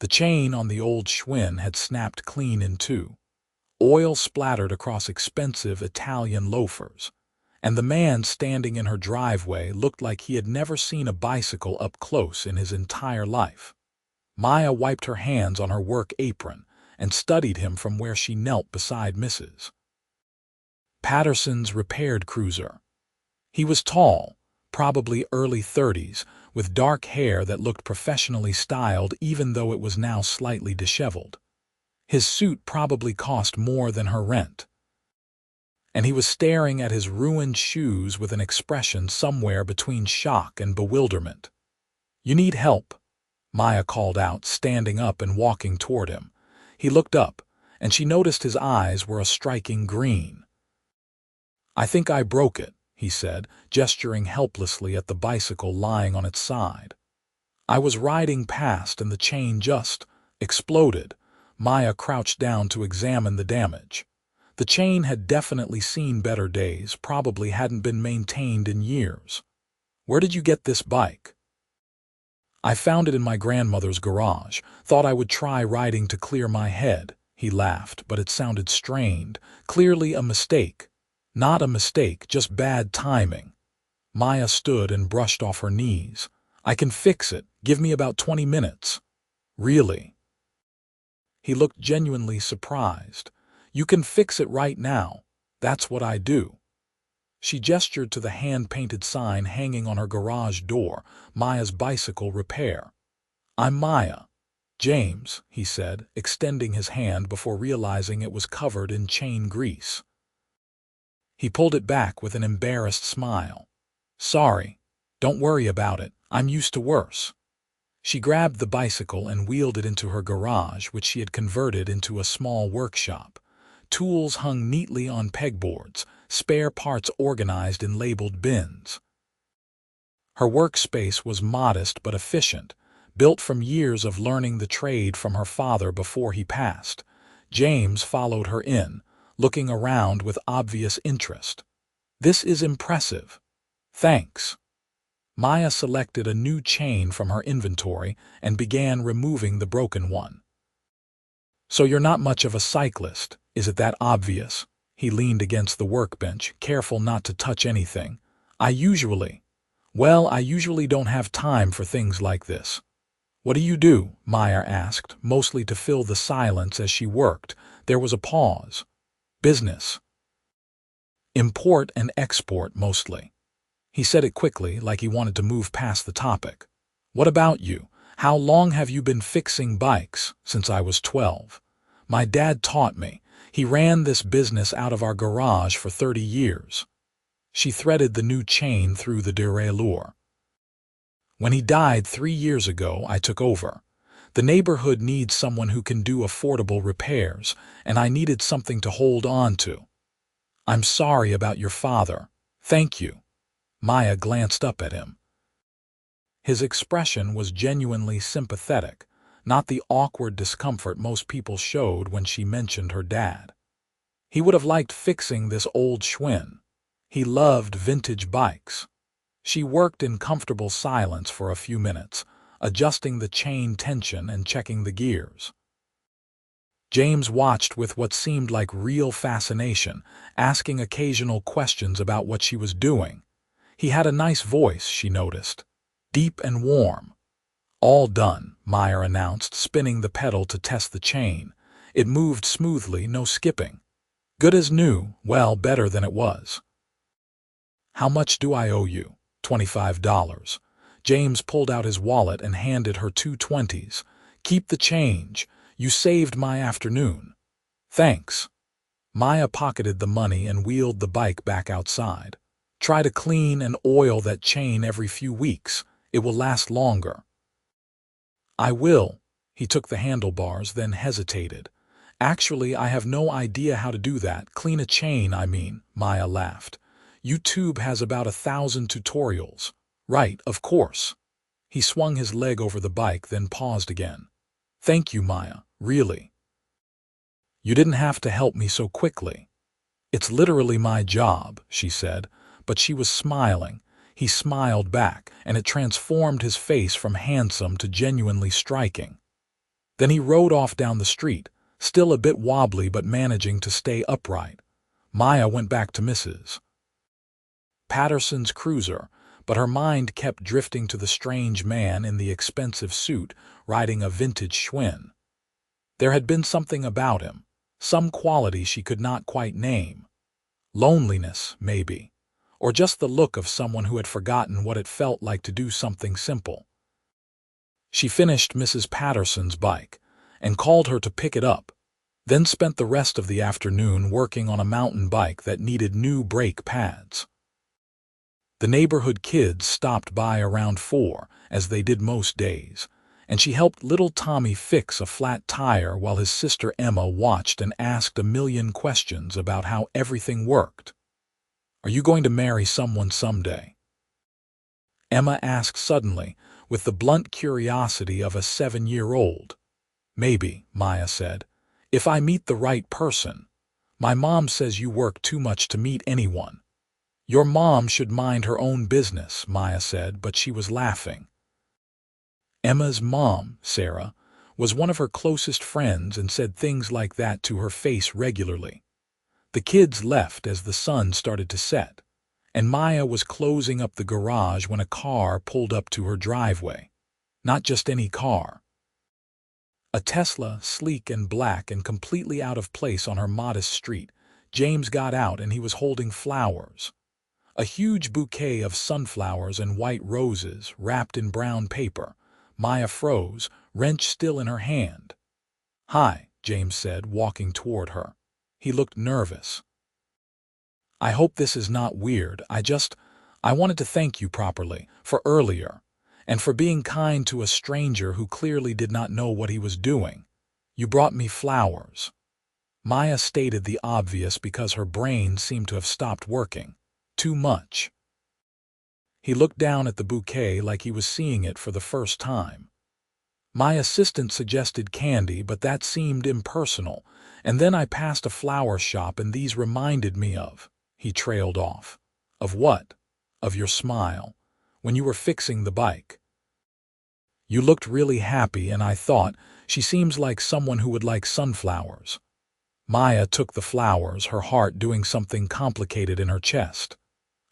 The chain on the old Schwinn had snapped clean in two. Oil splattered across expensive Italian loafers, and the man standing in her driveway looked like he had never seen a bicycle up close in his entire life. Maya wiped her hands on her work apron and studied him from where she knelt beside Mrs. Patterson's repaired cruiser. He was tall, probably early 30s, with dark hair that looked professionally styled even though it was now slightly disheveled. His suit probably cost more than her rent. And he was staring at his ruined shoes with an expression somewhere between shock and bewilderment. "You need help," Maya called out, standing up and walking toward him. He looked up, and she noticed his eyes were a striking green. "I think I broke it," he said, gesturing helplessly at the bicycle lying on its side. "I was riding past and the chain just exploded." Maya crouched down to examine the damage. The chain had definitely seen better days, probably hadn't been maintained in years. "Where did you get this bike?" "I found it in my grandmother's garage. Thought I would try riding to clear my head." He laughed, but it sounded strained. "Clearly a mistake." "Not a mistake, just bad timing." Maya stood and brushed off her knees. "I can fix it. Give me about 20 minutes. "Really?" He looked genuinely surprised. "You can fix it right now. That's what I do." She gestured to the hand-painted sign hanging on her garage door, Maya's Bicycle Repair. "I'm Maya." "James," he said, extending his hand before realizing it was covered in chain grease. He pulled it back with an embarrassed smile. "Sorry. Don't worry about it. I'm used to worse." She grabbed the bicycle and wheeled it into her garage, which she had converted into a small workshop. Tools hung neatly on pegboards, spare parts organized in labeled bins. Her workspace was modest but efficient, built from years of learning the trade from her father before he passed. James followed her in, looking around with obvious interest. "This is impressive." "Thanks." Maya selected a new chain from her inventory and began removing the broken one. "So you're not much of a cyclist, is it that obvious?" He leaned against the workbench, careful not to touch anything. I usually don't have time for things like this." "What do you do?" Maya asked, mostly to fill the silence as she worked. There was a pause. "Business. Import and export mostly." He said it quickly, like he wanted to move past the topic. "What about you? How long have you been fixing bikes?" "Since I was 12. My dad taught me. He ran this business out of our garage for 30 years. She threaded the new chain through the derailleur. "When he died 3 years ago, I took over. The neighborhood needs someone who can do affordable repairs, and I needed something to hold on to." "I'm sorry about your father." "Thank you." Maya glanced up at him. His expression was genuinely sympathetic, not the awkward discomfort most people showed when she mentioned her dad. He would have liked fixing this old Schwinn. He loved vintage bikes. She worked in comfortable silence for a few minutes, adjusting the chain tension and checking the gears. James watched with what seemed like real fascination, asking occasional questions about what she was doing. He had a nice voice, she noticed. Deep and warm. "All done," Maya announced, spinning the pedal to test the chain. It moved smoothly, no skipping. "Good as new. Well, better than it was." "How much do I owe you?" $25. James pulled out his wallet and handed her 2 20s. "Keep the change. You saved my afternoon." "Thanks." Maya pocketed the money and wheeled the bike back outside. "Try to clean and oil that chain every few weeks. It will last longer." "I will." He took the handlebars, then hesitated. "Actually, I have no idea how to do that. Clean a chain, I mean." Maya laughed. "YouTube has about 1,000 tutorials." "Right, of course." He swung his leg over the bike, then paused again. "Thank you, Maya, really. You didn't have to help me so quickly." "It's literally my job," she said, but she was smiling. He smiled back, and it transformed his face from handsome to genuinely striking. Then he rode off down the street, still a bit wobbly but managing to stay upright. Maya went back to Mrs. Patterson's cruiser, but her mind kept drifting to the strange man in the expensive suit riding a vintage Schwinn. There had been something about him, some quality she could not quite name. Loneliness, maybe, or just the look of someone who had forgotten what it felt like to do something simple. She finished Mrs. Patterson's bike and called her to pick it up, then spent the rest of the afternoon working on a mountain bike that needed new brake pads. The neighborhood kids stopped by around 4, as they did most days, and she helped little Tommy fix a flat tire while his sister Emma watched and asked a million questions about how everything worked. "Are you going to marry someone someday?" Emma asked suddenly, with the blunt curiosity of a 7-year-old. "Maybe," Maya said, "if I meet the right person. My mom says you work too much to meet anyone." "Your mom should mind her own business," Maya said, but she was laughing. Emma's mom, Sarah, was one of her closest friends and said things like that to her face regularly. The kids left as the sun started to set, and Maya was closing up the garage when a car pulled up to her driveway. Not just any car. A Tesla, sleek and black and completely out of place on her modest street. James got out and he was holding flowers. A huge bouquet of sunflowers and white roses wrapped in brown paper. Maya froze, wrench still in her hand. "Hi," James said, walking toward her. He looked nervous. "I hope this is not weird. I wanted to thank you properly for earlier, and for being kind to a stranger who clearly did not know what he was doing. You brought me flowers." Maya stated the obvious because her brain seemed to have stopped working. Too much. He looked down at the bouquet like he was seeing it for the first time. "My assistant suggested candy, but that seemed impersonal, and then I passed a flower shop and these reminded me of—" He trailed off. "Of what?" "Of your smile, when you were fixing the bike. You looked really happy and I thought, she seems like someone who would like sunflowers." Maya took the flowers, her heart doing something complicated in her chest.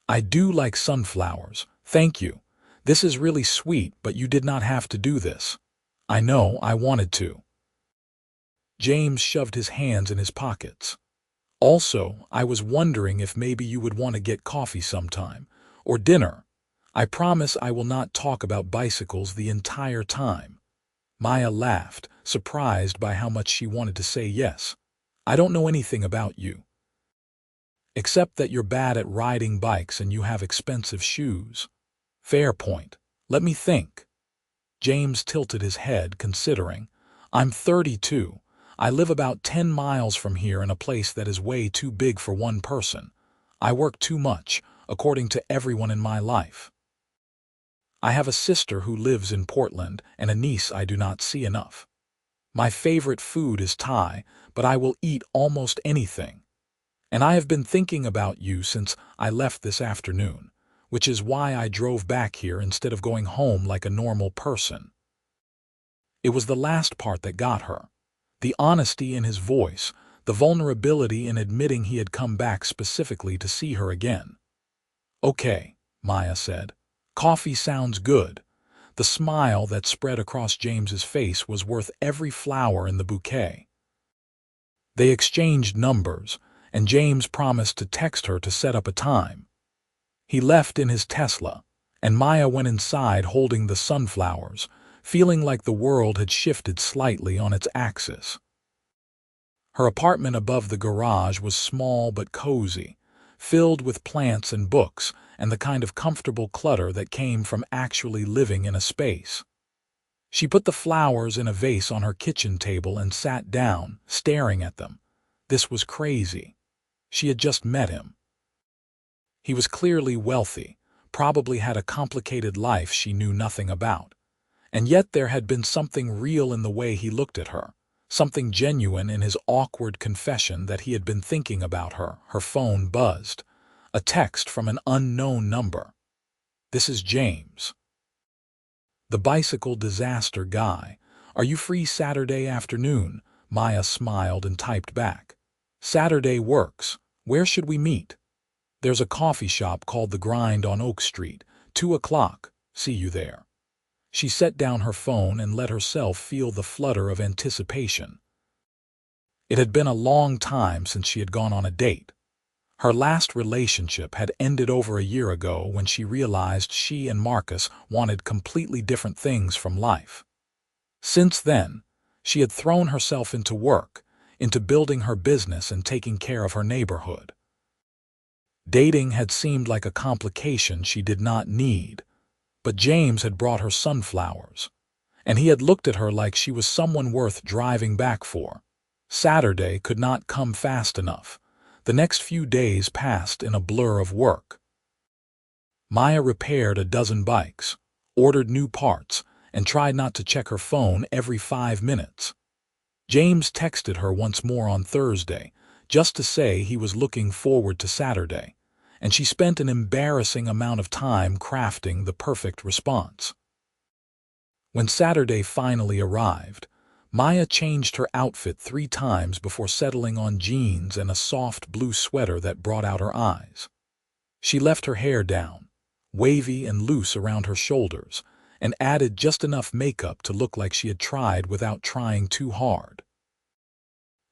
"I do like sunflowers, thank you. This is really sweet, but you did not have to do this." "I know, I wanted to." James shoved his hands in his pockets. "Also, I was wondering if maybe you would want to get coffee sometime, or dinner. I promise I will not talk about bicycles the entire time." Maya laughed, surprised by how much she wanted to say yes. "I don't know anything about you. Except that you're bad at riding bikes and you have expensive shoes." "Fair point. Let me think." James tilted his head, considering. "I'm 32. I live about 10 miles from here in a place that is way too big for one person. I work too much, according to everyone in my life. I have a sister who lives in Portland and a niece I do not see enough. My favorite food is Thai, but I will eat almost anything. And I have been thinking about you since I left this afternoon, which is why I drove back here instead of going home like a normal person." It was the last part that got her. The honesty in his voice, the vulnerability in admitting he had come back specifically to see her again. "Okay," Maya said. "Coffee sounds good." The smile that spread across James's face was worth every flower in the bouquet. They exchanged numbers, and James promised to text her to set up a time. He left in his Tesla, and Maya went inside holding the sunflowers, feeling like the world had shifted slightly on its axis. Her apartment above the garage was small but cozy, filled with plants and books and the kind of comfortable clutter that came from actually living in a space. She put the flowers in a vase on her kitchen table and sat down, staring at them. This was crazy. She had just met him. He was clearly wealthy, probably had a complicated life she knew nothing about. And yet there had been something real in the way he looked at her, something genuine in his awkward confession that he had been thinking about her. Her phone buzzed. A text from an unknown number. "This is James. The bicycle disaster guy. "Are you free Saturday afternoon?" Maya smiled and typed back. "Saturday works. Where should we meet?" "There's a coffee shop called The Grind on Oak Street. 2 o'clock. See you there." She set down her phone and let herself feel the flutter of anticipation. It had been a long time since she had gone on a date. Her last relationship had ended over a year ago when she realized she and Marcus wanted completely different things from life. Since then, she had thrown herself into work, into building her business and taking care of her neighborhood. Dating had seemed like a complication she did not need, but James had brought her sunflowers, and he had looked at her like she was someone worth driving back for. Saturday could not come fast enough. The next few days passed in a blur of work. Maya repaired a dozen bikes, ordered new parts, and tried not to check her phone every 5 minutes. James texted her once more on Thursday, just to say he was looking forward to Saturday, and she spent an embarrassing amount of time crafting the perfect response. When Saturday finally arrived, Maya changed her outfit 3 times before settling on jeans and a soft blue sweater that brought out her eyes. She left her hair down, wavy and loose around her shoulders, and added just enough makeup to look like she had tried without trying too hard.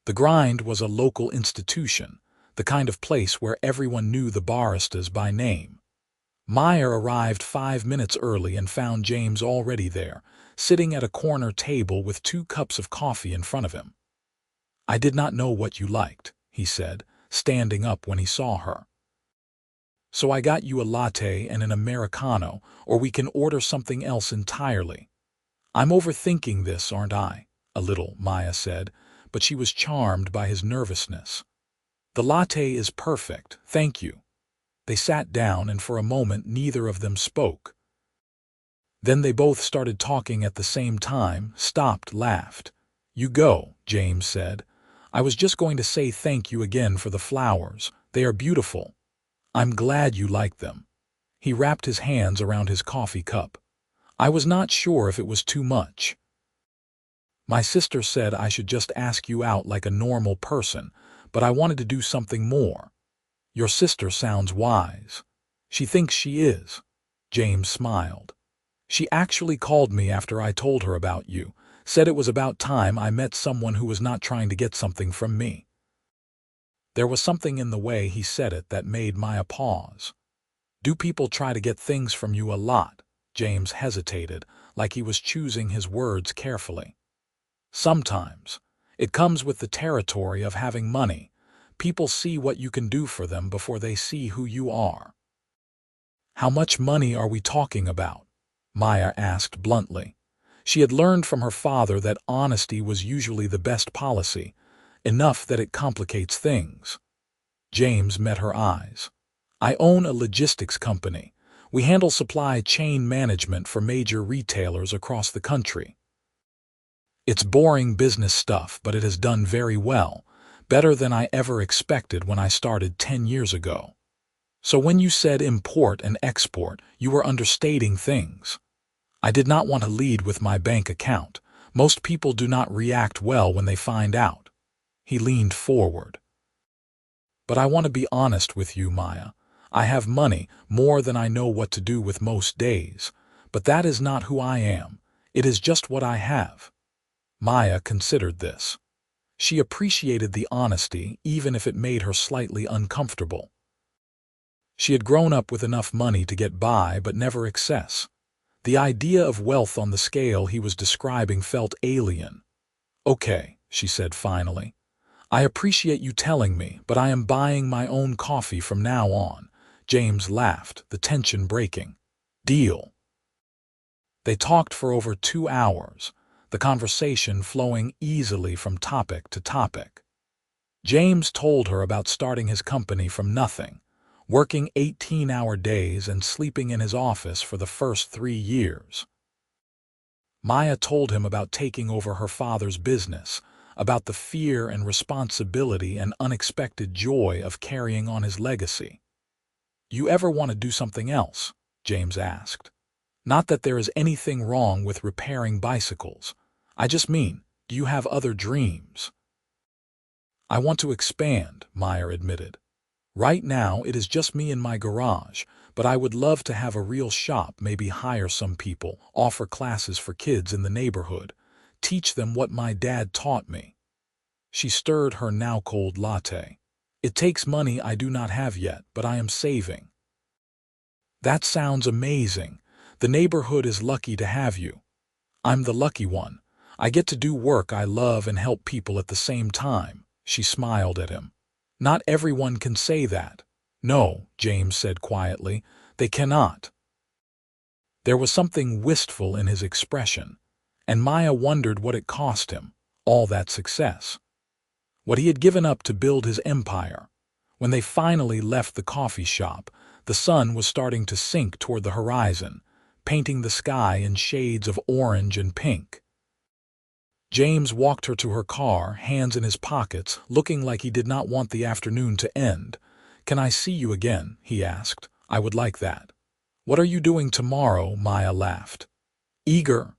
The Grind was a local institution, the kind of place where everyone knew the baristas by name. Maya arrived 5 minutes early and found James already there, sitting at a corner table with 2 cups of coffee in front of him. "I did not know what you liked," he said, standing up when he saw her. "So I got you a latte and an Americano, or we can order something else entirely." "I'm overthinking this, aren't I?" "A little," Maya said, but she was charmed by his nervousness. "The latte is perfect, thank you." They sat down, and for a moment neither of them spoke. Then they both started talking at the same time, stopped, laughed. "You go," James said. "I was just going to say thank you again for the flowers. They are beautiful." "I'm glad you like them." He wrapped his hands around his coffee cup. "I was not sure if it was too much. My sister said I should just ask you out like a normal person, but I wanted to do something more." "Your sister sounds wise." "She thinks she is." James smiled. "She actually called me after I told her about you, said it was about time I met someone who was not trying to get something from me." There was something in the way he said it that made Maya pause. "Do people try to get things from you a lot?" James hesitated, like he was choosing his words carefully. "Sometimes. It comes with the territory of having money. People see what you can do for them before they see who you are." "How much money are we talking about?" Maya asked bluntly. She had learned from her father that honesty was usually the best policy, enough that it complicates things. James met her eyes. "I own a logistics company. We handle supply chain management for major retailers across the country. It's boring business stuff, but it has done very well, better than I ever expected when I started 10 years ago." "So when you said import and export, you were understating things." "I did not want to lead with my bank account. Most people do not react well when they find out." He leaned forward. "But I want to be honest with you, Maya. I have money, more than I know what to do with most days. But that is not who I am. It is just what I have." Maya considered this. She appreciated the honesty, even if it made her slightly uncomfortable. She had grown up with enough money to get by, but never excess. The idea of wealth on the scale he was describing felt alien. "Okay," she said finally. "I appreciate you telling me, but I am buying my own coffee from now on." James laughed, the tension breaking. "Deal." They talked for over 2 hours, the conversation flowing easily from topic to topic. James told her about starting his company from nothing, working 18-hour days and sleeping in his office for the first 3 years. Maya told him about taking over her father's business, about the fear and responsibility and unexpected joy of carrying on his legacy. "You ever want to do something else?" James asked. "Not that there is anything wrong with repairing bicycles. I just mean, do you have other dreams? I want to expand, Maya admitted. Right now, it is just me in my garage, but I would love to have a real shop, maybe hire some people, offer classes for kids in the neighborhood, teach them what my dad taught me. She stirred her now cold latte. It takes money I do not have yet, but I am saving. That sounds amazing. The neighborhood is lucky to have you. I'm the lucky one. I get to do work I love and help people at the same time. She smiled at him. Not everyone can say that. No, James said quietly, they cannot. There was something wistful in his expression, and Maya wondered what it cost him, all that success. What he had given up to build his empire. When they finally left the coffee shop, the sun was starting to sink toward the horizon, painting the sky in shades of orange and pink. James walked her to her car, hands in his pockets, looking like he did not want the afternoon to end. Can I see you again? He asked. I would like that. What are you doing tomorrow? Maya laughed. Eager?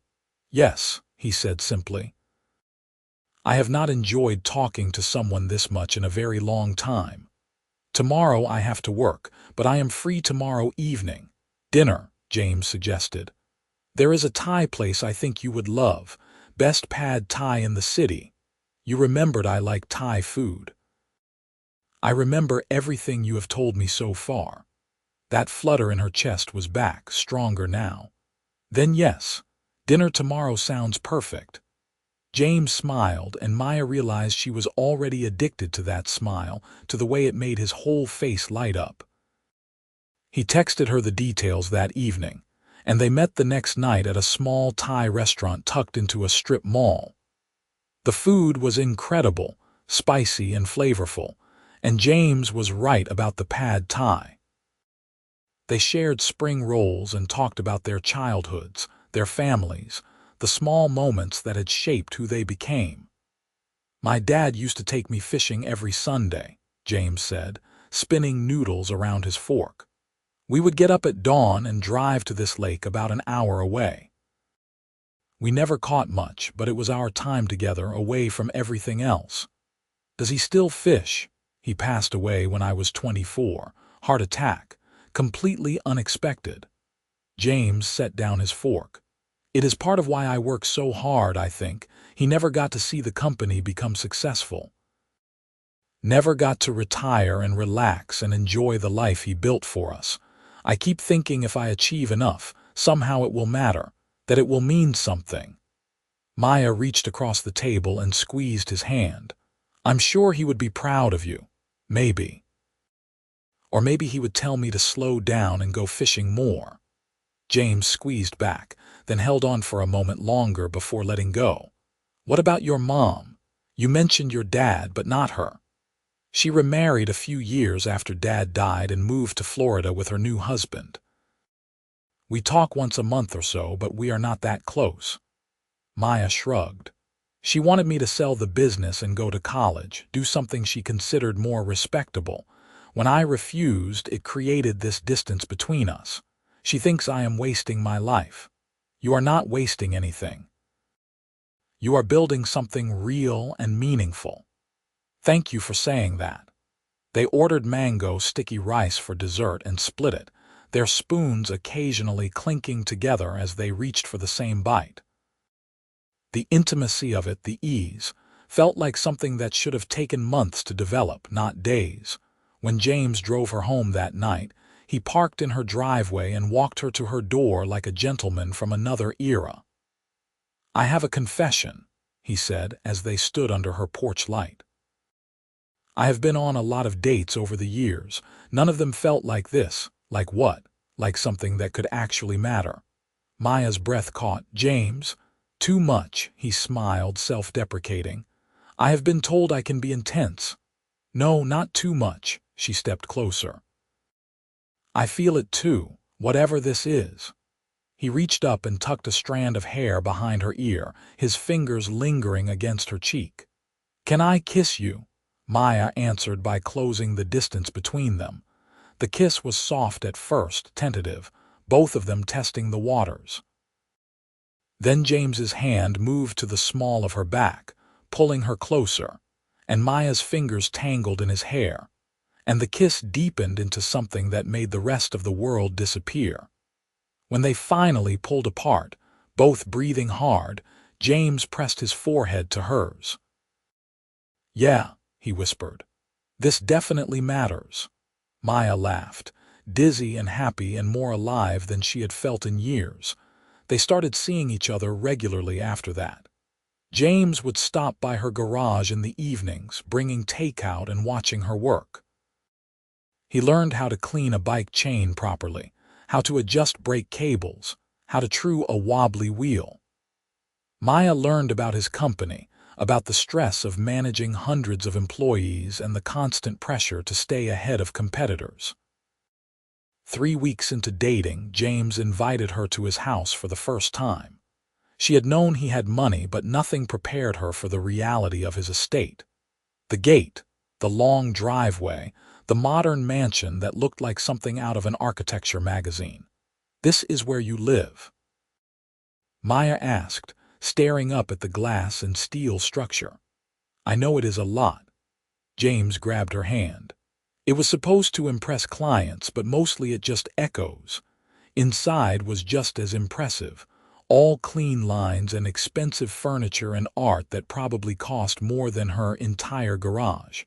Yes, he said simply. I have not enjoyed talking to someone this much in a very long time. Tomorrow I have to work, but I am free tomorrow evening. Dinner, James suggested. There is a Thai place I think you would love. Best pad Thai in the city. You remembered I like Thai food. I remember everything you have told me so far. That flutter in her chest was back, stronger now. Then yes, dinner tomorrow sounds perfect. James smiled, and Maya realized she was already addicted to that smile, to the way it made his whole face light up. He texted her the details that evening, and they met the next night at a small Thai restaurant tucked into a strip mall. The food was incredible, spicy and flavorful, and James was right about the pad Thai. They shared spring rolls and talked about their childhoods, their families, the small moments that had shaped who they became. My dad used to take me fishing every Sunday, James said, spinning noodles around his fork. We would get up at dawn and drive to this lake about an hour away. We never caught much, but it was our time together away from everything else. Does he still fish? He passed away when I was 24, heart attack, completely unexpected. James set down his fork. It is part of why I work so hard, I think. He never got to see the company become successful. Never got to retire and relax and enjoy the life he built for us. I keep thinking if I achieve enough, somehow it will matter, that it will mean something. Maya reached across the table and squeezed his hand. I'm sure he would be proud of you. Maybe. Or maybe he would tell me to slow down and go fishing more. James squeezed back, then held on for a moment longer before letting go. What about your mom? You mentioned your dad, but not her. She remarried a few years after Dad died and moved to Florida with her new husband. We talk once a month or so, but we are not that close. Maya shrugged. She wanted me to sell the business and go to college, do something she considered more respectable. When I refused, it created this distance between us. She thinks I am wasting my life. You are not wasting anything. You are building something real and meaningful. Thank you for saying that. They ordered mango sticky rice for dessert and split it, their spoons occasionally clinking together as they reached for the same bite. The intimacy of it, the ease, felt like something that should have taken months to develop, not days. When James drove her home that night, he parked in her driveway and walked her to her door like a gentleman from another era. I have a confession, he said as they stood under her porch light. I have been on a lot of dates over the years. None of them felt like this. Like what? Like something that could actually matter. Maya's breath caught. James? Too much, he smiled, self-deprecating. I have been told I can be intense. No, not too much. She stepped closer. I feel it too, whatever this is. He reached up and tucked a strand of hair behind her ear, his fingers lingering against her cheek. Can I kiss you? Maya answered by closing the distance between them. The kiss was soft at first, tentative, both of them testing the waters. Then James's hand moved to the small of her back, pulling her closer, and Maya's fingers tangled in his hair, and the kiss deepened into something that made the rest of the world disappear. When they finally pulled apart, both breathing hard, James pressed his forehead to hers. "Yeah," he whispered. "This definitely matters." Maya laughed, dizzy and happy and more alive than she had felt in years. They started seeing each other regularly after that. James would stop by her garage in the evenings, bringing takeout and watching her work. He learned how to clean a bike chain properly, how to adjust brake cables, how to true a wobbly wheel. Maya learned about his company, about the stress of managing hundreds of employees and the constant pressure to stay ahead of competitors. 3 weeks into dating, James invited her to his house for the first time. She had known he had money, but nothing prepared her for the reality of his estate. The gate, the long driveway, the modern mansion that looked like something out of an architecture magazine. "This is where you live?" Maya asked, staring up at the glass and steel structure. "I know it is a lot." James grabbed her hand. It was supposed to impress clients, but mostly it just echoes. Inside was just as impressive. All clean lines and expensive furniture and art that probably cost more than her entire garage.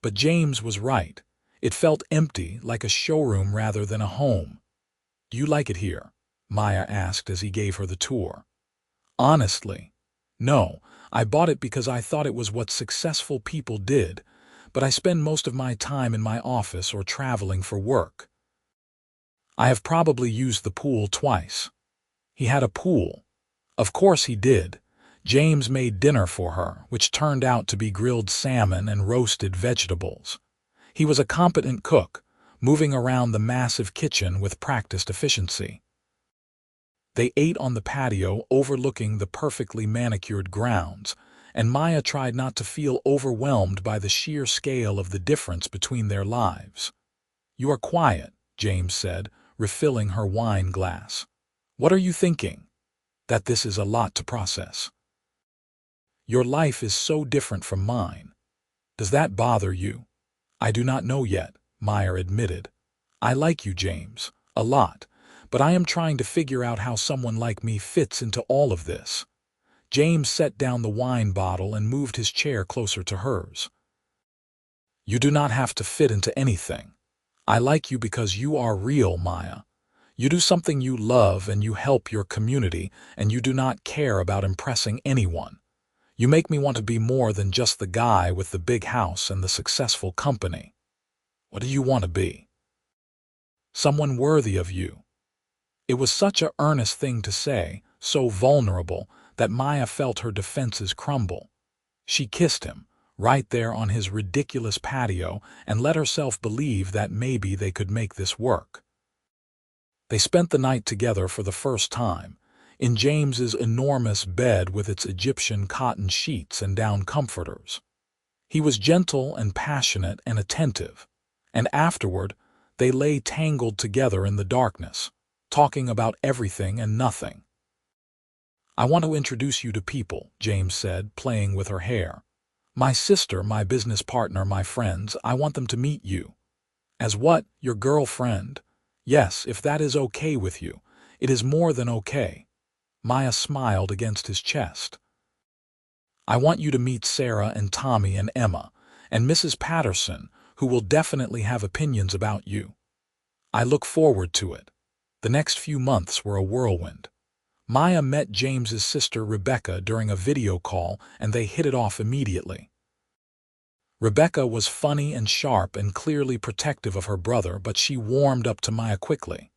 But James was right. It felt empty, like a showroom rather than a home. "Do you like it here?" Maya asked as he gave her the tour. "Honestly, no. I bought it because I thought it was what successful people did, but I spend most of my time in my office or traveling for work. I have probably used the pool twice." He had a pool. Of course he did. James made dinner for her, which turned out to be grilled salmon and roasted vegetables. He was a competent cook, moving around the massive kitchen with practiced efficiency. They ate on the patio overlooking the perfectly manicured grounds, and Maya tried not to feel overwhelmed by the sheer scale of the difference between their lives. "You are quiet," James said, refilling her wine glass. "What are you thinking?" "That this is a lot to process. Your life is so different from mine. Does that bother you?" "I do not know yet," Maya admitted. "I like you, James, a lot, but I am trying to figure out how someone like me fits into all of this." James set down the wine bottle and moved his chair closer to hers. "You do not have to fit into anything. I like you because you are real, Maya. You do something you love and you help your community, and you do not care about impressing anyone. You make me want to be more than just the guy with the big house and the successful company." "What do you want to be?" "Someone worthy of you." It was such an earnest thing to say, so vulnerable, that Maya felt her defenses crumble. She kissed him, right there on his ridiculous patio, and let herself believe that maybe they could make this work. They spent the night together for the first time, in James's enormous bed with its Egyptian cotton sheets and down comforters. He was gentle and passionate and attentive, and afterward they lay tangled together in the darkness, talking about everything and nothing. "I want to introduce you to people," James said, playing with her hair. "My sister, my business partner, my friends, I want them to meet you." "As what? Your girlfriend?" "Yes, if that is okay with you. It is more than okay." Maya smiled against his chest. "I want you to meet Sarah and Tommy and Emma, and Mrs. Patterson, who will definitely have opinions about you. I look forward to it." The next few months were a whirlwind. Maya met James's sister Rebecca during a video call, and they hit it off immediately. Rebecca was funny and sharp and clearly protective of her brother, but she warmed up to Maya quickly.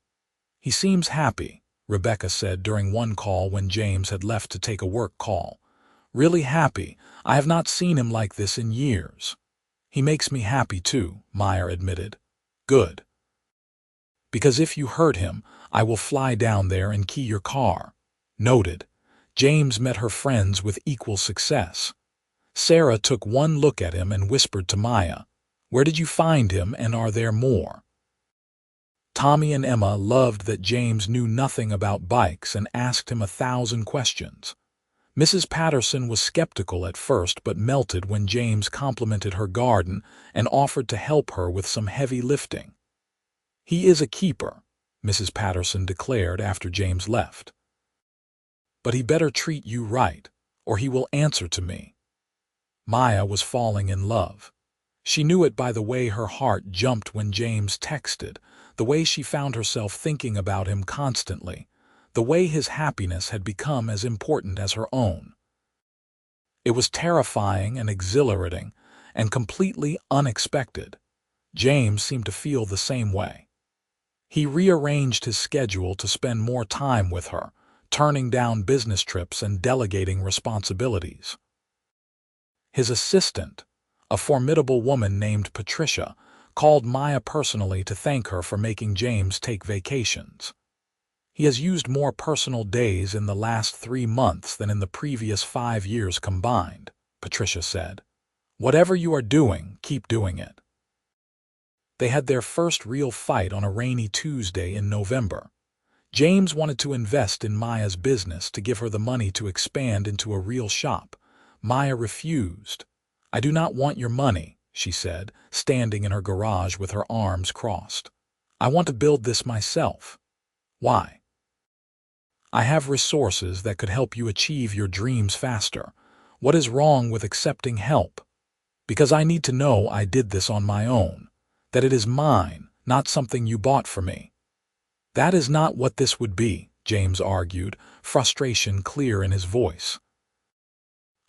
"He seems happy," Rebecca said during one call when James had left to take a work call. "Really happy. I have not seen him like this in years." "He makes me happy too," Maya admitted. "Good. Because if you hurt him, I will fly down there and key your car." Noted. James met her friends with equal success. Sarah took one look at him and whispered to Maya, "Where did you find him, and are there more?" Tommy and Emma loved that James knew nothing about bikes and asked him 1,000 questions. Mrs. Patterson was skeptical at first but melted when James complimented her garden and offered to help her with some heavy lifting. "He is a keeper," Mrs. Patterson declared after James left. "But he better treat you right, or he will answer to me." Maya was falling in love. She knew it by the way her heart jumped when James texted, the way she found herself thinking about him constantly, the way his happiness had become as important as her own. It was terrifying and exhilarating, and completely unexpected. James seemed to feel the same way. He rearranged his schedule to spend more time with her, turning down business trips and delegating responsibilities. His assistant, a formidable woman named Patricia, called Maya personally to thank her for making James take vacations. "He has used more personal days in the last 3 months than in the previous 5 years combined," Patricia said. "Whatever you are doing, keep doing it." They had their first real fight on a rainy Tuesday in November. James wanted to invest in Maya's business to give her the money to expand into a real shop. Maya refused. "I do not want your money," she said, standing in her garage with her arms crossed. "I want to build this myself." "Why?" "I have resources that could help you achieve your dreams faster. What is wrong with accepting help?" "Because I need to know I did this on my own, that it is mine, not something you bought for me." "That is not what this would be," James argued, frustration clear in his voice.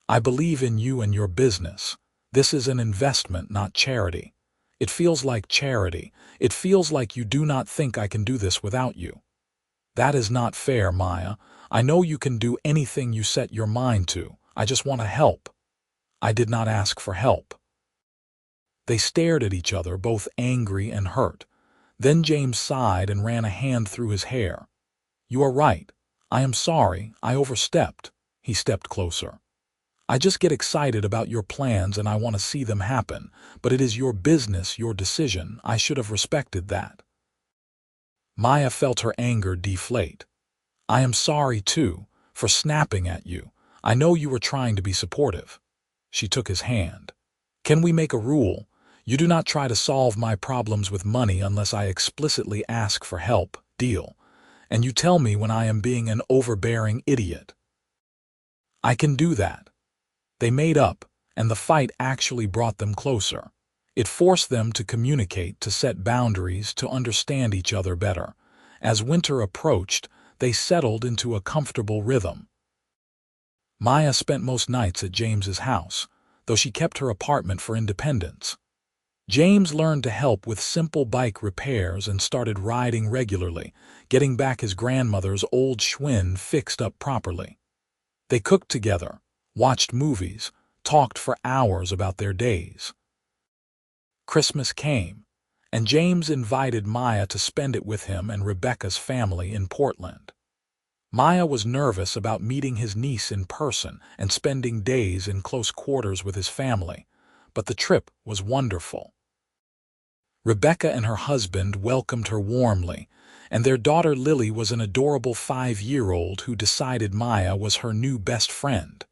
"I believe in you and your business. This is an investment, not charity. It feels like charity. It feels like you do not think I can do this without you." "That is not fair, Maya. I know you can do anything you set your mind to. I just want to help." "I did not ask for help." They stared at each other, both angry and hurt. Then James sighed and ran a hand through his hair. "You are right. I am sorry. I overstepped." He stepped closer. "I just get excited about your plans and I want to see them happen, but it is your business, your decision. I should have respected that." Maya felt her anger deflate. "I am sorry, too, for snapping at you. I know you were trying to be supportive." She took his hand. "Can we make a rule? You do not try to solve my problems with money unless I explicitly ask for help. Deal? And you tell me when I am being an overbearing idiot." "I can do that." They made up, and the fight actually brought them closer. It forced them to communicate, to set boundaries, to understand each other better. As winter approached, they settled into a comfortable rhythm. Maya spent most nights at James's house, though she kept her apartment for independence. James learned to help with simple bike repairs and started riding regularly, getting back his grandmother's old Schwinn fixed up properly. They cooked together, watched movies, talked for hours about their days. Christmas came, and James invited Maya to spend it with him and Rebecca's family in Portland. Maya was nervous about meeting his niece in person and spending days in close quarters with his family, but the trip was wonderful. Rebecca and her husband welcomed her warmly, and their daughter Lily was an adorable 5-year-old who decided Maya was her new best friend.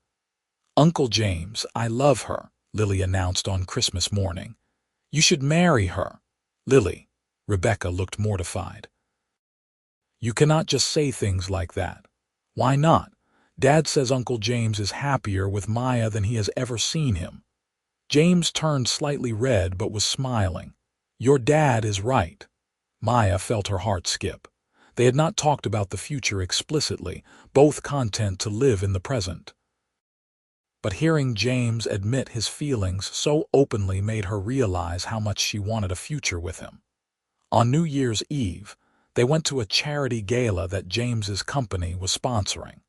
"Uncle James, I love her," Lily announced on Christmas morning. "You should marry her." "Lily," Rebecca looked mortified. "You cannot just say things like that." "Why not? Dad says Uncle James is happier with Maya than he has ever seen him." James turned slightly red but was smiling. "Your dad is right." Maya felt her heart skip. They had not talked about the future explicitly, both content to live in the present. But hearing James admit his feelings so openly made her realize how much she wanted a future with him. On New Year's Eve, they went to a charity gala that James's company was sponsoring.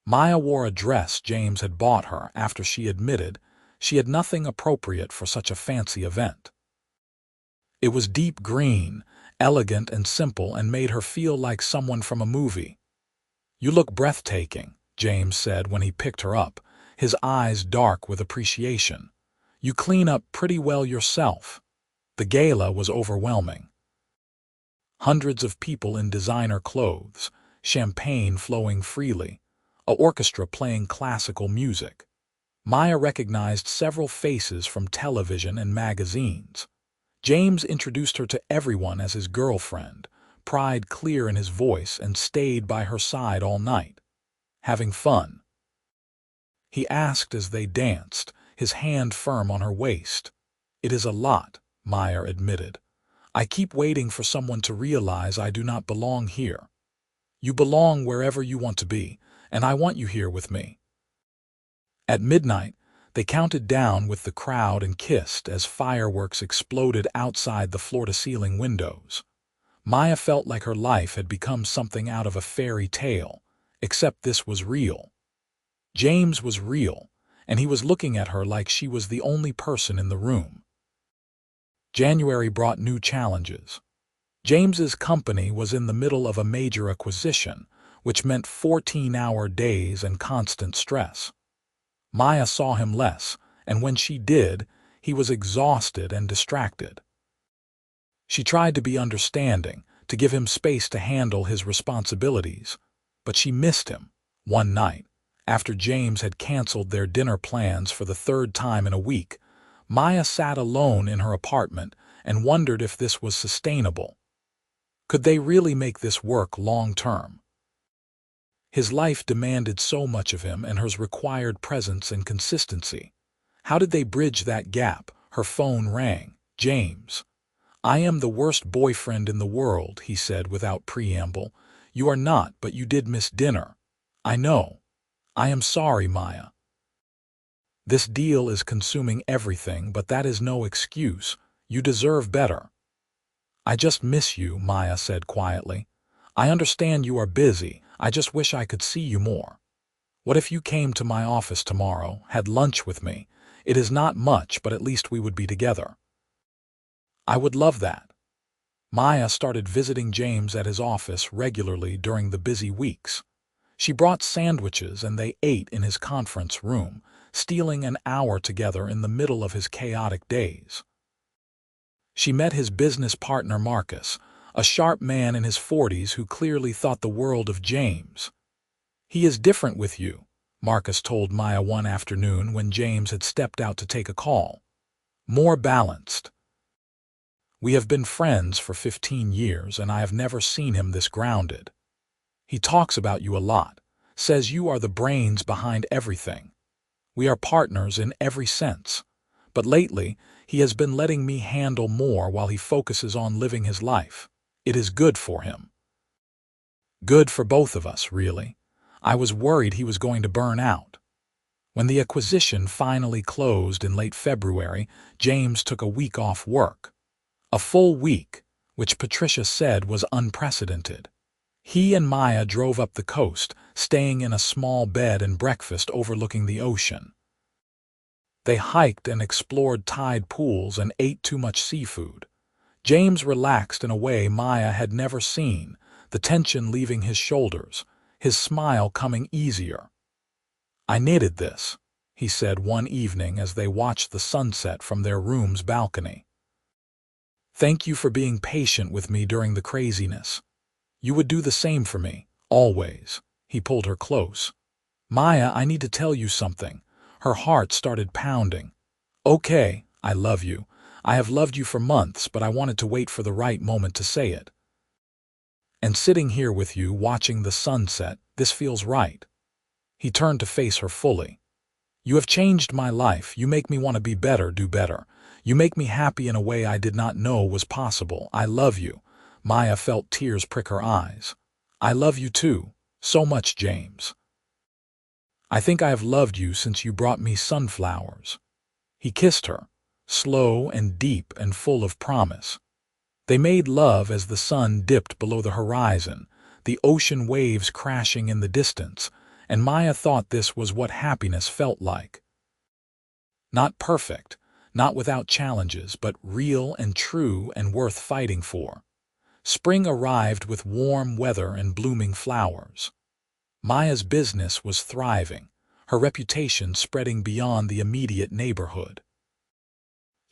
Maya wore a dress James had bought her after she admitted she had nothing appropriate for such a fancy event. It was deep green, elegant and simple, and made her feel like someone from a movie. "You look breathtaking," James said when he picked her up, his eyes dark with appreciation. "You clean up pretty well yourself." The gala was overwhelming. Hundreds of people in designer clothes, champagne flowing freely, an orchestra playing classical music. Maya recognized several faces from television and magazines. James introduced her to everyone as his girlfriend, pride clear in his voice, and stayed by her side all night. Having fun? He asked as they danced, his hand firm on her waist. It is a lot, Maya admitted. I keep waiting for someone to realize I do not belong here. You belong wherever you want to be, and I want you here with me. At midnight, they counted down with the crowd and kissed as fireworks exploded outside the floor-to-ceiling windows. Maya felt like her life had become something out of a fairy tale, except this was real. James was real, and he was looking at her like she was the only person in the room. January brought new challenges. James's company was in the middle of a major acquisition, which meant 14-hour days and constant stress. Maya saw him less, and when she did, he was exhausted and distracted. She tried to be understanding, to give him space to handle his responsibilities, but she missed him. One night, after James had canceled their dinner plans for the third time in a week, Maya sat alone in her apartment and wondered if this was sustainable. Could they really make this work long-term? His life demanded so much of him, and hers required presence and consistency. How did they bridge that gap? Her phone rang. James. I am the worst boyfriend in the world, he said without preamble. You are not, but you did miss dinner. I know. I am sorry, Maya. This deal is consuming everything, but that is no excuse. You deserve better. I just miss you, Maya said quietly. I understand you are busy. I just wish I could see you more. What if you came to my office tomorrow, had lunch with me? It is not much, but at least we would be together. I would love that. Maya started visiting James at his office regularly during the busy weeks. She brought sandwiches and they ate in his conference room, stealing an hour together in the middle of his chaotic days. She met his business partner Marcus, a sharp man in his 40s who clearly thought the world of James. He is different with you, Marcus told Maya one afternoon when James had stepped out to take a call. More balanced. We have been friends for 15 years and I have never seen him this grounded. He talks about you a lot, says you are the brains behind everything. We are partners in every sense, but lately he has been letting me handle more while he focuses on living his life. It is good for him. Good for both of us, really. I was worried he was going to burn out. When the acquisition finally closed in late February, James took a week off work. A full week, which Patricia said was unprecedented. He and Maya drove up the coast, staying in a small bed and breakfast overlooking the ocean. They hiked and explored tide pools and ate too much seafood. James relaxed in a way Maya had never seen, the tension leaving his shoulders, his smile coming easier. I needed this, he said one evening as they watched the sunset from their room's balcony. Thank you for being patient with me during the craziness. You would do the same for me, always. He pulled her close. Maya, I need to tell you something. Her heart started pounding. Okay, I love you. I have loved you for months, but I wanted to wait for the right moment to say it. And sitting here with you, watching the sunset, this feels right. He turned to face her fully. You have changed my life. You make me want to be better, do better. You make me happy in a way I did not know was possible. I love you. Maya felt tears prick her eyes. I love you too, so much, James. I think I have loved you since you brought me sunflowers. He kissed her, slow and deep and full of promise. They made love as the sun dipped below the horizon, the ocean waves crashing in the distance, and Maya thought this was what happiness felt like. Not perfect, not without challenges, but real and true and worth fighting for. Spring arrived with warm weather and blooming flowers. Maya's business was thriving, her reputation spreading beyond the immediate neighborhood.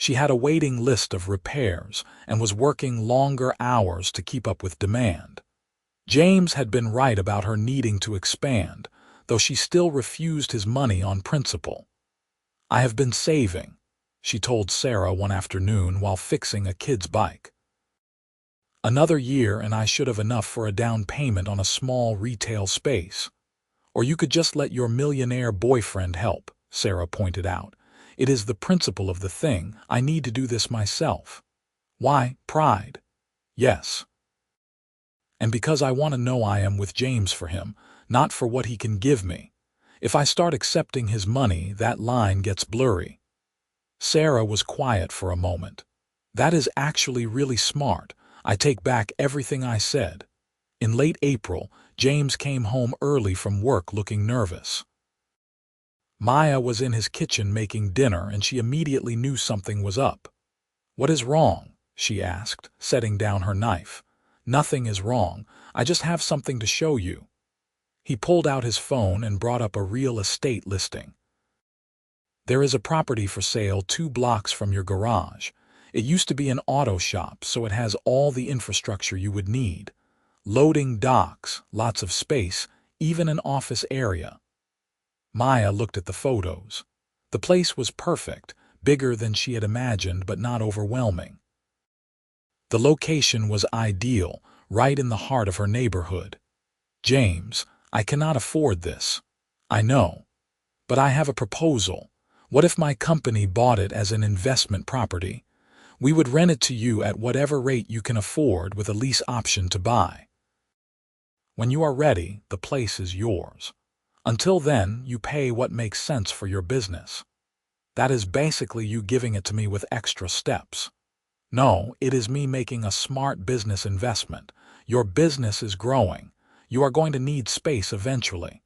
She had a waiting list of repairs and was working longer hours to keep up with demand. James had been right about her needing to expand, though she still refused his money on principle. "I have been saving," she told Sarah one afternoon while fixing a kid's bike. "Another year and I should have enough for a down payment on a small retail space. Or you could just let your millionaire boyfriend help," Sarah pointed out. "It is the principle of the thing. I need to do this myself." "Why, pride?" "Yes. And because I want to know I am with James for him, not for what he can give me. If I start accepting his money, that line gets blurry." Sarah was quiet for a moment. "That is actually really smart. I take back everything I said." In late April, James came home early from work looking nervous. Maya was in his kitchen making dinner, and she immediately knew something was up. "What is wrong?" she asked, setting down her knife. "Nothing is wrong. I just have something to show you." He pulled out his phone and brought up a real estate listing. "There is a property for sale 2 blocks from your garage. It used to be an auto shop, so it has all the infrastructure you would need. Loading docks, lots of space, even an office area." Maya looked at the photos. The place was perfect, bigger than she had imagined but not overwhelming. The location was ideal, right in the heart of her neighborhood. "James, I cannot afford this." "I know. But I have a proposal. What if my company bought it as an investment property? We would rent it to you at whatever rate you can afford with a lease option to buy. When you are ready, the place is yours. Until then, you pay what makes sense for your business." "That is basically you giving it to me with extra steps." "No, it is me making a smart business investment. Your business is growing. You are going to need space eventually.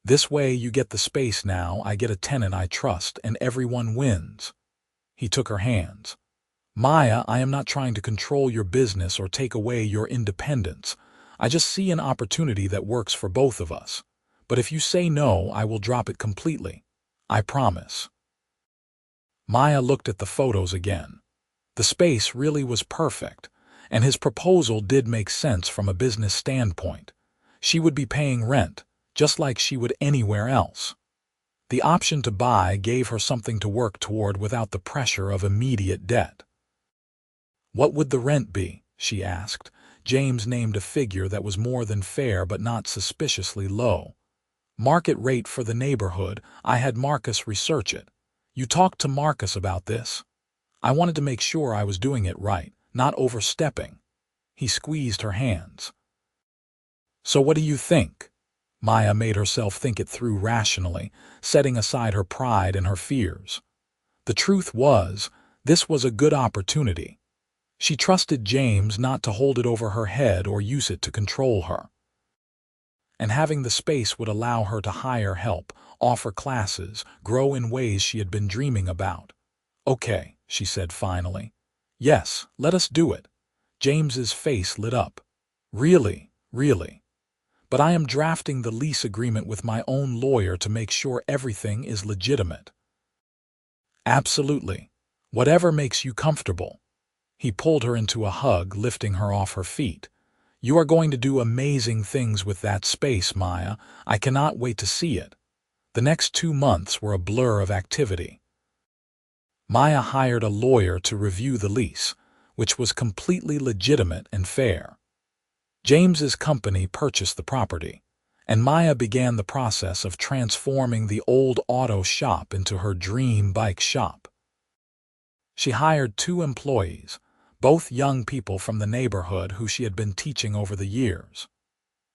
This way you get the space now, I get a tenant I trust, and everyone wins." He took her hands. "Maya, I am not trying to control your business or take away your independence. I just see an opportunity that works for both of us. But if you say no, I will drop it completely. I promise." Maya looked at the photos again. The space really was perfect, and his proposal did make sense from a business standpoint. She would be paying rent, just like she would anywhere else. The option to buy gave her something to work toward without the pressure of immediate debt. "What would the rent be?" she asked. James named a figure that was more than fair but not suspiciously low. "Market rate for the neighborhood. I had Marcus research it. You talked to Marcus about this?" "I wanted to make sure I was doing it right, not overstepping." He squeezed her hands. "So what do you think?" Maya made herself think it through rationally, setting aside her pride and her fears. The truth was, this was a good opportunity. She trusted James not to hold it over her head or use it to control her. And having the space would allow her to hire help, offer classes, grow in ways she had been dreaming about. "Okay," she said finally. "Yes, let us do it." James's face lit up. "Really, really. But I am drafting the lease agreement with my own lawyer to make sure everything is legitimate." "Absolutely. Whatever makes you comfortable." He pulled her into a hug, lifting her off her feet. "You are going to do amazing things with that space, Maya. I cannot wait to see it." The next 2 months were a blur of activity. Maya hired a lawyer to review the lease, which was completely legitimate and fair. James's company purchased the property, and Maya began the process of transforming the old auto shop into her dream bike shop. She hired 2 employees, both young people from the neighborhood who she had been teaching over the years.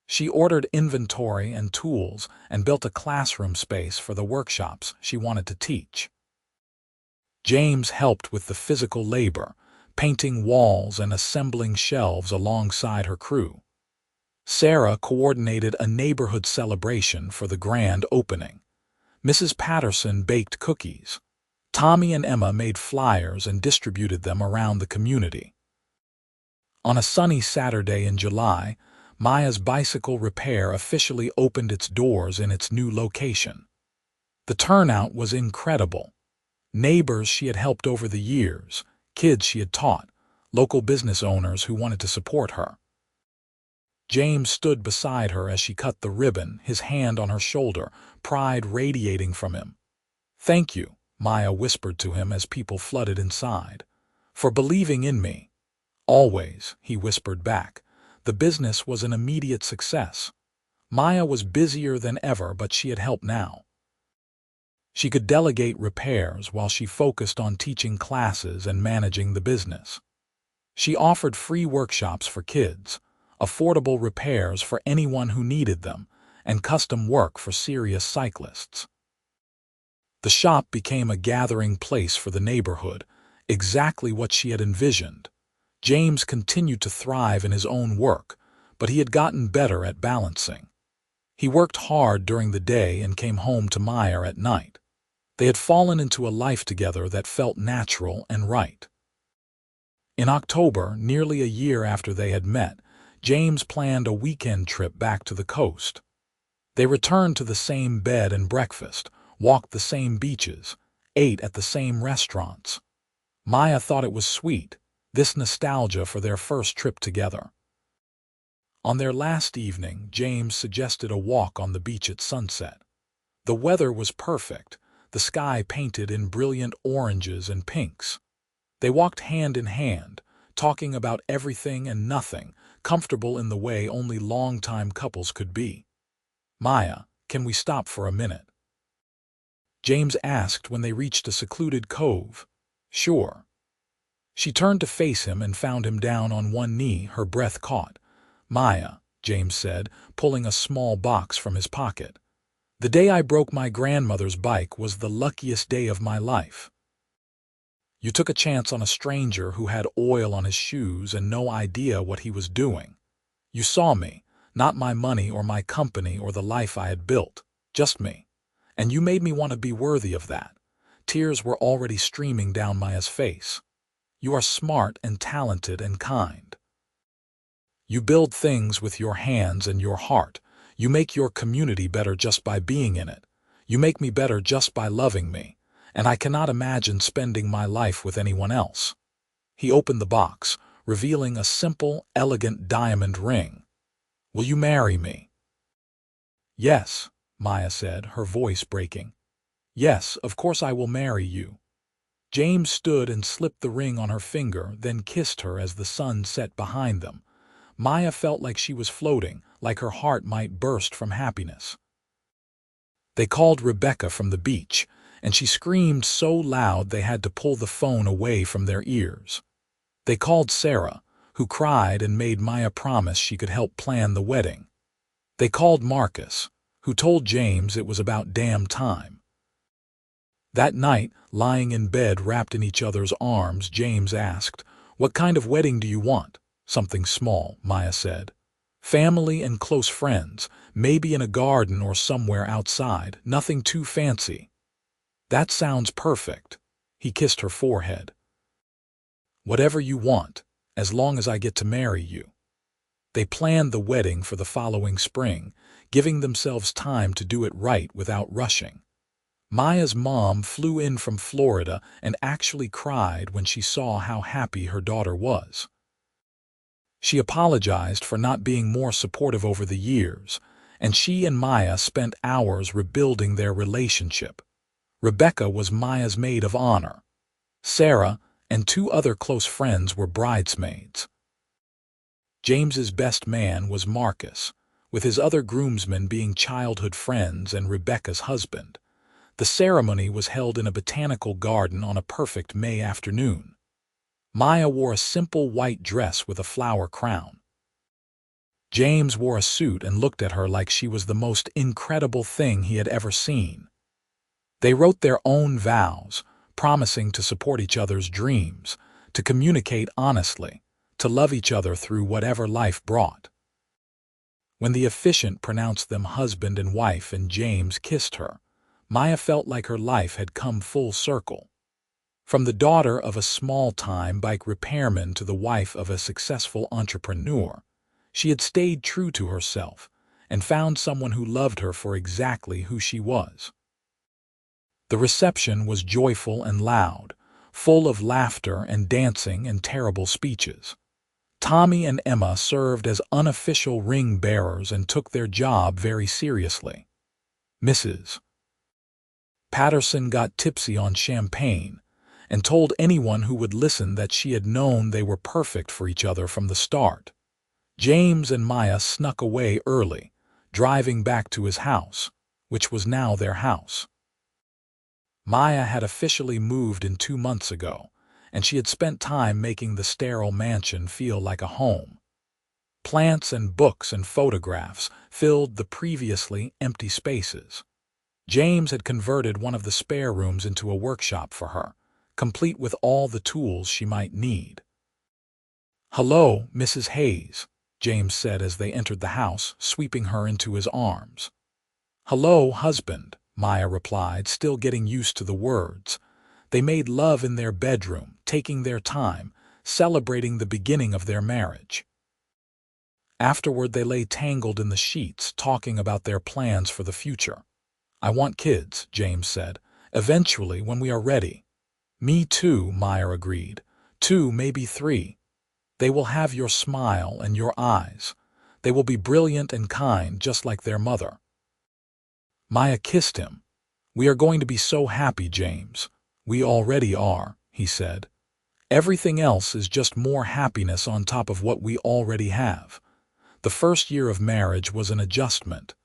She ordered inventory and tools and built a classroom space for the workshops she wanted to teach. James helped with the physical labor, painting walls and assembling shelves alongside her crew. Sarah coordinated a neighborhood celebration for the grand opening. Mrs. Patterson baked cookies. Tommy and Emma made flyers and distributed them around the community. On a sunny Saturday in July, Maya's bicycle repair officially opened its doors in its new location. The turnout was incredible. Neighbors she had helped over the years, kids she had taught, local business owners who wanted to support her. James stood beside her as she cut the ribbon, his hand on her shoulder, pride radiating from him. "Thank you," Maya whispered to him as people flooded inside. "For believing in me." "Always," he whispered back. The business was an immediate success. Maya was busier than ever, but she had help now. She could delegate repairs while she focused on teaching classes and managing the business. She offered free workshops for kids, affordable repairs for anyone who needed them, and custom work for serious cyclists. The shop became a gathering place for the neighborhood, exactly what she had envisioned. James continued to thrive in his own work, but he had gotten better at balancing. He worked hard during the day and came home to Maya at night. They had fallen into a life together that felt natural and right. In October, nearly a year after they had met, James planned a weekend trip back to the coast. They returned to the same bed and breakfast, walked the same beaches, ate at the same restaurants. Maya thought it was sweet, this nostalgia for their first trip together. On their last evening, James suggested a walk on the beach at sunset. The weather was perfect, the sky painted in brilliant oranges and pinks. They walked hand in hand, talking about everything and nothing, comfortable in the way only long-time couples could be. "Maya, can we stop for a minute?" James asked when they reached a secluded cove. "Sure." She turned to face him and found him down on one knee, her breath caught. "Maya," James said, pulling a small box from his pocket. "The day I broke my grandmother's bike was the luckiest day of my life. You took a chance on a stranger who had oil on his shoes and no idea what he was doing. You saw me, not my money or my company or the life I had built, just me. And you made me want to be worthy of that." Tears were already streaming down Maya's face. "You are smart and talented and kind. You build things with your hands and your heart. You make your community better just by being in it. You make me better just by loving me, and I cannot imagine spending my life with anyone else." He opened the box, revealing a simple, elegant diamond ring. "Will you marry me?" "Yes," Maya said, her voice breaking. "Yes, of course I will marry you." James stood and slipped the ring on her finger, then kissed her as the sun set behind them. Maya felt like she was floating, like her heart might burst from happiness. They called Rebecca from the beach, and she screamed so loud they had to pull the phone away from their ears. They called Sarah, who cried and made Maya promise she could help plan the wedding. They called Marcus, who told James it was about damn time. That night, lying in bed wrapped in each other's arms, James asked, "What kind of wedding do you want?" "Something small," Maya said. "Family and close friends, maybe in a garden or somewhere outside, nothing too fancy." "That sounds perfect." He kissed her forehead. "Whatever you want, as long as I get to marry you." They planned the wedding for the following spring, giving themselves time to do it right without rushing. Maya's mom flew in from Florida and actually cried when she saw how happy her daughter was. She apologized for not being more supportive over the years, and she and Maya spent hours rebuilding their relationship. Rebecca was Maya's maid of honor. Sarah and 2 other close friends were bridesmaids. James's best man was Marcus, with his other groomsmen being childhood friends and Rebecca's husband. The ceremony was held in a botanical garden on a perfect May afternoon. Maya wore a simple white dress with a flower crown. James wore a suit and looked at her like she was the most incredible thing he had ever seen. They wrote their own vows, promising to support each other's dreams, to communicate honestly, to love each other through whatever life brought. When the officiant pronounced them husband and wife and James kissed her, Maya felt like her life had come full circle. From the daughter of a small-time bike repairman to the wife of a successful entrepreneur, she had stayed true to herself and found someone who loved her for exactly who she was. The reception was joyful and loud, full of laughter and dancing and terrible speeches. Tommy and Emma served as unofficial ring bearers and took their job very seriously. Mrs. Patterson got tipsy on champagne and told anyone who would listen that she had known they were perfect for each other from the start. James and Maya snuck away early, driving back to his house, which was now their house. Maya had officially moved in 2 months ago, and she had spent time making the sterile mansion feel like a home. Plants and books and photographs filled the previously empty spaces. James had converted one of the spare rooms into a workshop for her, complete with all the tools she might need. "Hello, Mrs. Hayes," James said as they entered the house, sweeping her into his arms. "Hello, husband," Maya replied, still getting used to the words. They made love in their bedroom, taking their time, celebrating the beginning of their marriage. Afterward, they lay tangled in the sheets, talking about their plans for the future. "I want kids," James said, "eventually when we are ready." "Me too," Maya agreed. 2, maybe 3. They will have your smile and your eyes. They will be brilliant and kind, just like their mother. Maya kissed him. "We are going to be so happy, James." "We already are," he said. "Everything else is just more happiness on top of what we already have." The first year of marriage was an adjustment.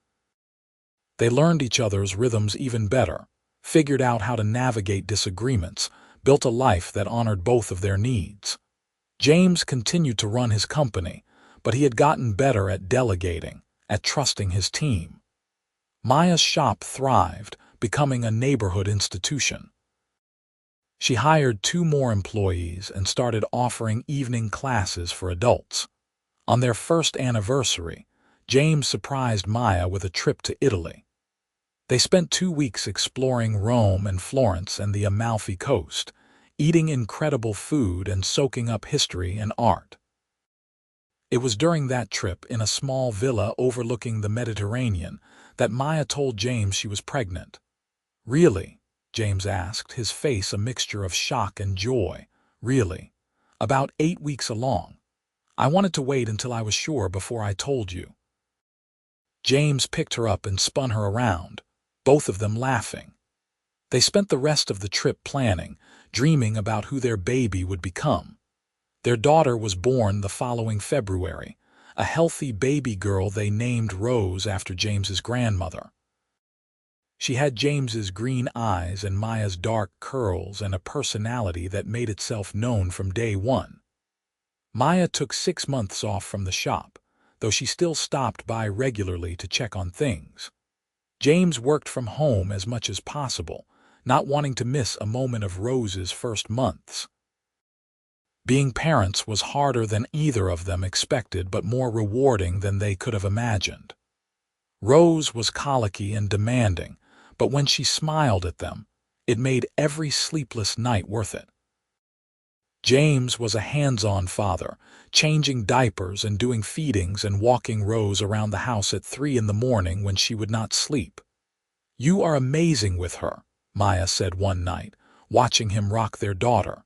They learned each other's rhythms even better, figured out how to navigate disagreements, built a life that honored both of their needs. James continued to run his company, but he had gotten better at delegating, at trusting his team. Maya's shop thrived, becoming a neighborhood institution. She hired 2 more employees and started offering evening classes for adults. On their first anniversary, James surprised Maya with a trip to Italy. They spent 2 weeks exploring Rome and Florence and the Amalfi Coast, eating incredible food and soaking up history and art. It was during that trip in a small villa overlooking the Mediterranean that Maya told James she was pregnant. "Really?" James asked, his face a mixture of shock and joy. "Really. About 8 weeks along. I wanted to wait until I was sure before I told you." James picked her up and spun her around, both of them laughing. They spent the rest of the trip planning, dreaming about who their baby would become. Their daughter was born the following February, a healthy baby girl they named Rose after James's grandmother. She had James's green eyes and Maya's dark curls and a personality that made itself known from day one. Maya took 6 months off from the shop, though she still stopped by regularly to check on things. James worked from home as much as possible, not wanting to miss a moment of Rose's first months. Being parents was harder than either of them expected, but more rewarding than they could have imagined. Rose was colicky and demanding, but when she smiled at them, it made every sleepless night worth it. James was a hands-on father, changing diapers and doing feedings and walking Rose around the house at 3 in the morning when she would not sleep. "You are amazing with her," Maya said one night, watching him rock their daughter.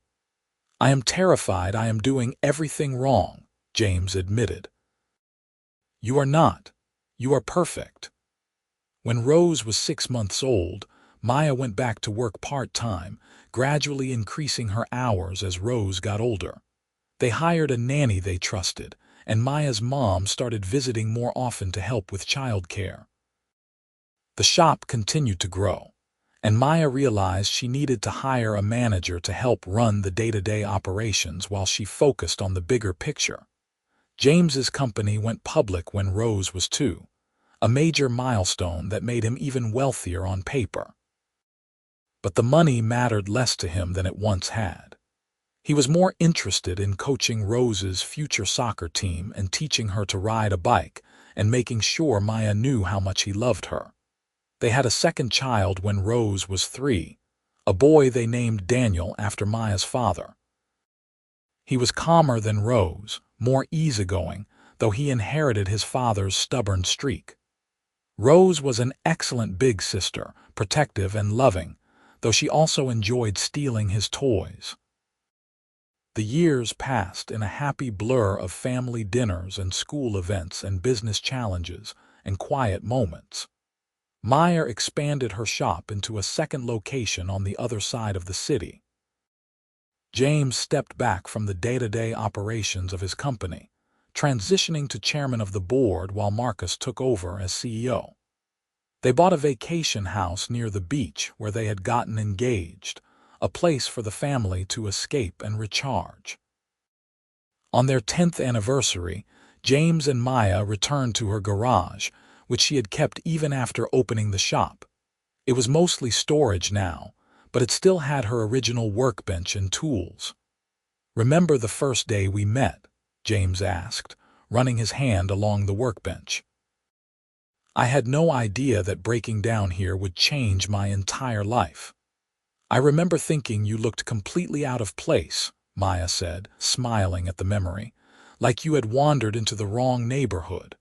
"I am terrified I am doing everything wrong," James admitted. "You are not. You are perfect." When Rose was 6 months old, Maya went back to work part-time, gradually increasing her hours as Rose got older. They hired a nanny they trusted, and Maya's mom started visiting more often to help with childcare. The shop continued to grow, and Maya realized she needed to hire a manager to help run the day-to-day operations while she focused on the bigger picture. James's company went public when Rose was 2, a major milestone that made him even wealthier on paper. But the money mattered less to him than it once had. He was more interested in coaching Rose's future soccer team and teaching her to ride a bike and making sure Maya knew how much he loved her. They had a second child when Rose was 3, a boy they named Daniel after Maya's father. He was calmer than Rose, more easygoing, though he inherited his father's stubborn streak. Rose was an excellent big sister, protective and loving, though she also enjoyed stealing his toys. The years passed in a happy blur of family dinners and school events and business challenges and quiet moments. Maya expanded her shop into a second location on the other side of the city. James stepped back from the day-to-day operations of his company, transitioning to chairman of the board while Marcus took over as CEO. They bought a vacation house near the beach where they had gotten engaged, a place for the family to escape and recharge. On their 10th anniversary, James and Maya returned to her garage, which she had kept even after opening the shop. It was mostly storage now, but it still had her original workbench and tools. "Remember the first day we met?" James asked, running his hand along the workbench. "I had no idea that breaking down here would change my entire life. I remember thinking you looked completely out of place," Maya said, smiling at the memory, "like you had wandered into the wrong neighborhood."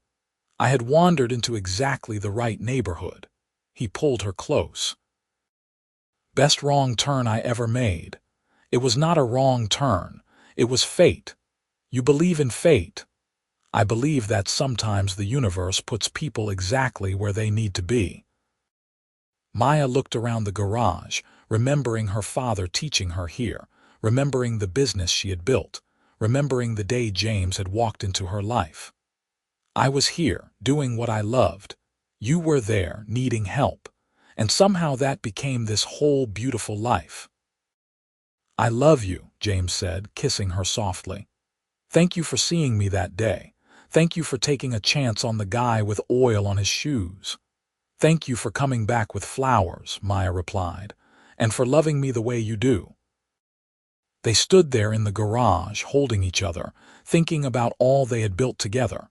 "I had wandered into exactly the right neighborhood." He pulled her close. "Best wrong turn I ever made. It was not a wrong turn. It was fate. You believe in fate?" "I believe that sometimes the universe puts people exactly where they need to be." Maya looked around the garage, remembering her father teaching her here, remembering the business she had built, remembering the day James had walked into her life. "I was here, doing what I loved. You were there, needing help. And somehow that became this whole beautiful life." "I love you," James said, kissing her softly. "Thank you for seeing me that day. Thank you for taking a chance on the guy with oil on his shoes." "Thank you for coming back with flowers," Maya replied, "and for loving me the way you do." They stood there in the garage, holding each other, thinking about all they had built together.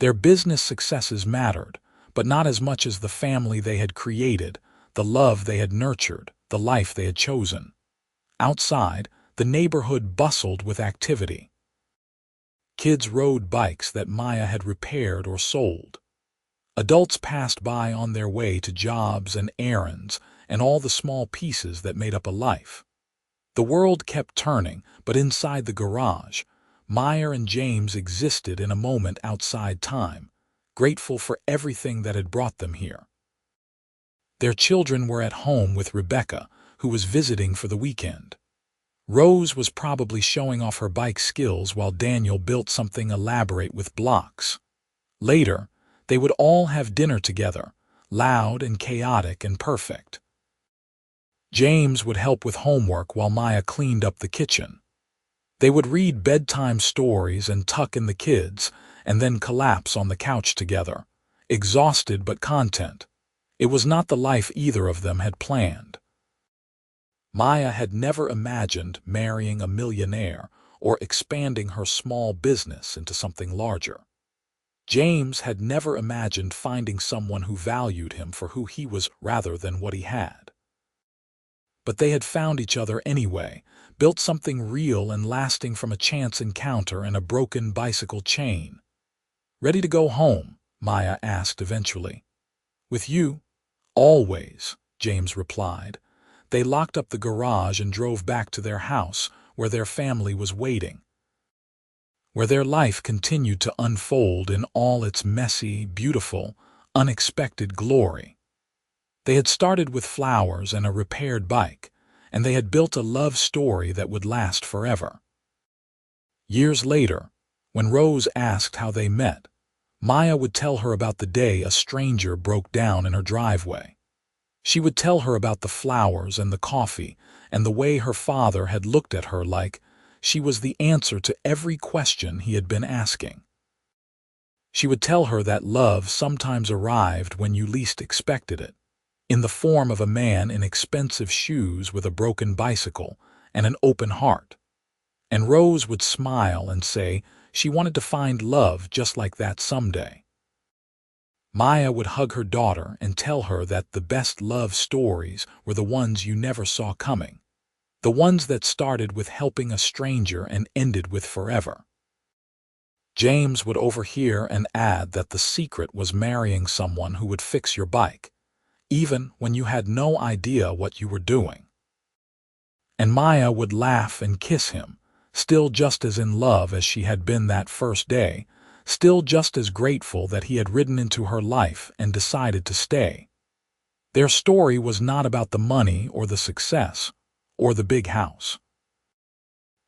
Their business successes mattered, but not as much as the family they had created, the love they had nurtured, the life they had chosen. Outside, the neighborhood bustled with activity. Kids rode bikes that Maya had repaired or sold. Adults passed by on their way to jobs and errands and all the small pieces that made up a life. The world kept turning, but inside the garage, Maya and James existed in a moment outside time, grateful for everything that had brought them here. Their children were at home with Rebecca, who was visiting for the weekend. Rose was probably showing off her bike skills while Daniel built something elaborate with blocks. Later, they would all have dinner together, loud and chaotic and perfect. James would help with homework while Maya cleaned up the kitchen. They would read bedtime stories and tuck in the kids, and then collapse on the couch together, exhausted but content. It was not the life either of them had planned. Maya had never imagined marrying a millionaire or expanding her small business into something larger. James had never imagined finding someone who valued him for who he was rather than what he had. But they had found each other anyway, built something real and lasting from a chance encounter and a broken bicycle chain. "Ready to go home?" Maya asked eventually. "With you?" "Always," James replied. They locked up the garage and drove back to their house, where their family was waiting, where their life continued to unfold in all its messy, beautiful, unexpected glory. They had started with flowers and a repaired bike, and they had built a love story that would last forever. Years later, when Rose asked how they met, Maya would tell her about the day a stranger broke down in her driveway. She would tell her about the flowers and the coffee and the way her father had looked at her like she was the answer to every question he had been asking. She would tell her that love sometimes arrived when you least expected it, in the form of a man in expensive shoes with a broken bicycle and an open heart. And Rose would smile and say she wanted to find love just like that someday. Maya would hug her daughter and tell her that the best love stories were the ones you never saw coming, the ones that started with helping a stranger and ended with forever. James would overhear and add that the secret was marrying someone who would fix your bike, even when you had no idea what you were doing. And Maya would laugh and kiss him, still just as in love as she had been that first day, still just as grateful that he had ridden into her life and decided to stay. Their story was not about the money or the success or the big house.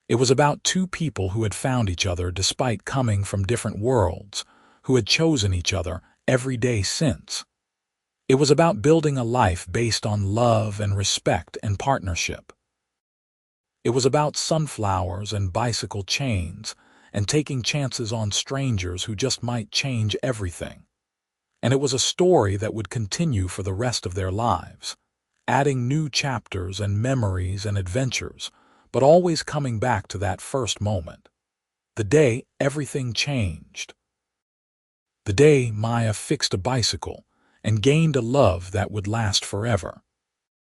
It was about two people who had found each other despite coming from different worlds, who had chosen each other every day since. It was about building a life based on love and respect and partnership. It was about sunflowers and bicycle chains and taking chances on strangers who just might change everything. And it was a story that would continue for the rest of their lives, adding new chapters and memories and adventures, but always coming back to that first moment. The day everything changed. The day Maya fixed a bicycle and gained a love that would last forever.